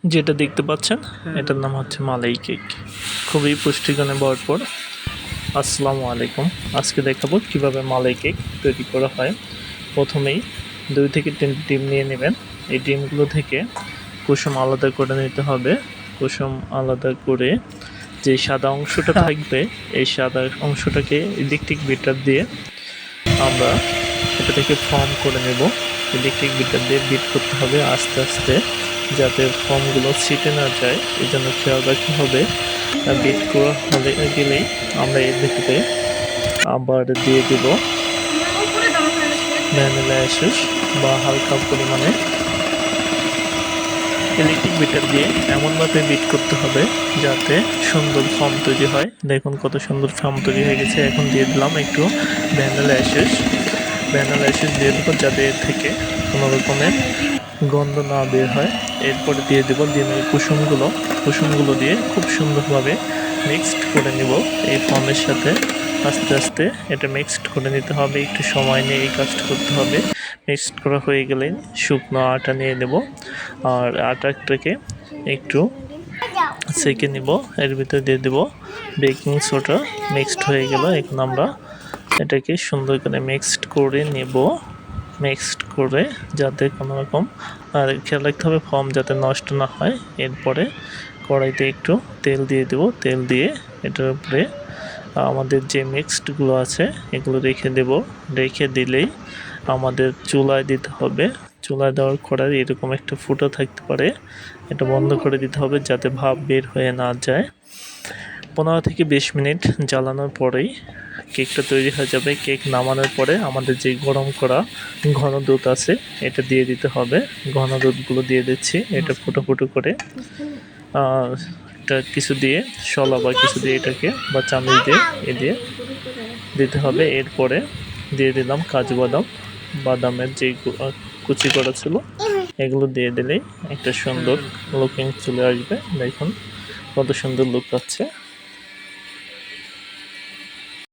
যেটা দেখতে পাচ্ছেন এটার নাম হচ্ছে মালাই কেক। খুবই পুষ্টিগুণে ভরপুর। আসসালামু আলাইকুম। আজকে দেখাবো কিভাবে মালাই কেক তৈরি করা হয়। প্রথমেই 2 থেকে 3টি ডিম নিয়ে নেবেন। এই ডিমগুলো থেকে কুসুম আলাদা করে নিতে হবে। কুসুম আলাদা করে যে সাদা অংশটা থাকবে এই সাদা অংশটাকে ইলেকট্রিক বিটার দিয়ে আমরা এটা থেকে ফর্ম করে নেব। ইলেকট্রিক বিটার দিয়ে বিট করতে হবে আস্তে আস্তে, যাতে ফর্মগুলো ছিটে না যায়, এই জন্য খেয়াল রাখতে হবে। বিট করা হলে গেলেই আমরা এর ভিতরে আবার দিয়ে দেব ভ্যানিলা এসেন্স বা হালকা পরিমাণে। ইলেকট্রিক বিটার দিয়ে এমনভাবে বিট করতে হবে যাতে সুন্দর ফর্ম তৈরি হয়। দেখুন কত সুন্দর ফর্ম তৈরি হয়ে গেছে। এখন দিয়ে দিলাম একটু ভ্যানিলা এসেন্স। ভ্যানিলা এসেন্স দিয়ে দেবো যাতে এর থেকে কোনো রকমের গন্ধ না বের হয়। এরপরে দিয়ে দেবো ডিমের কুসুমগুলো দিয়ে খুব সুন্দরভাবে মিক্সড করে নেব এই ফর্মের সাথে। আস্তে আস্তে এটা মিক্সড করে নিতে হবে, একটু সময় নিয়ে এই কাজটা করতে হবে। মিক্সড করা হয়ে গেলে শুকনো আটা নিয়ে নেব, আর আটাটাকে একটু সেঁকে নিব। এর ভিতরে দিয়ে দেব বেকিং সোডা। মিক্সড হয়ে গেল। এখন আমরা এটাকে সুন্দর করে মিক্সড করে নেব। মিক্সড করে যাতে কোনো রকম, আর খেয়াল রাখতে হবে ফর্ম যাতে নষ্ট না হয়। এরপরে কড়াইতে একটু তেল দিয়ে দেব। তেল দিয়ে এটার উপরে আমাদের যে মিক্সডগুলো আছে এগুলো রেখে দেব। রেখে দিলেই আমাদের চুলায় দিতে হবে। চুলায় দেওয়ার পরে এরকম একটা ফুটো থাকতে পারে, এটা বন্ধ করে দিতে হবে যাতে ভাপ বের হয়ে না যায়। 15 থেকে 20 মিনিট জ্বালানোর পরেই কেকটা তৈরি হয়ে যাবে। কেক নামানোর পরে আমাদের যে গরম করা ঘন দুধ আছে এটা দিয়ে দিতে হবে। ঘন দুধগুলো দিয়ে দিচ্ছি। এটা ফুটো ফুটো করে এটা কিছু দিয়ে শলা বা কিছু দিয়ে এটাকে বা চামচ দিয়ে দিয়ে দিতে হবে। এরপরে দিয়ে দিলাম কাজু বাদামের যে কুচি করা ছিল এগুলো দিয়ে দিলেই একটা সুন্দর লুকিং চলে আসবে। দেখুন কত সুন্দর লুক পাচ্ছে।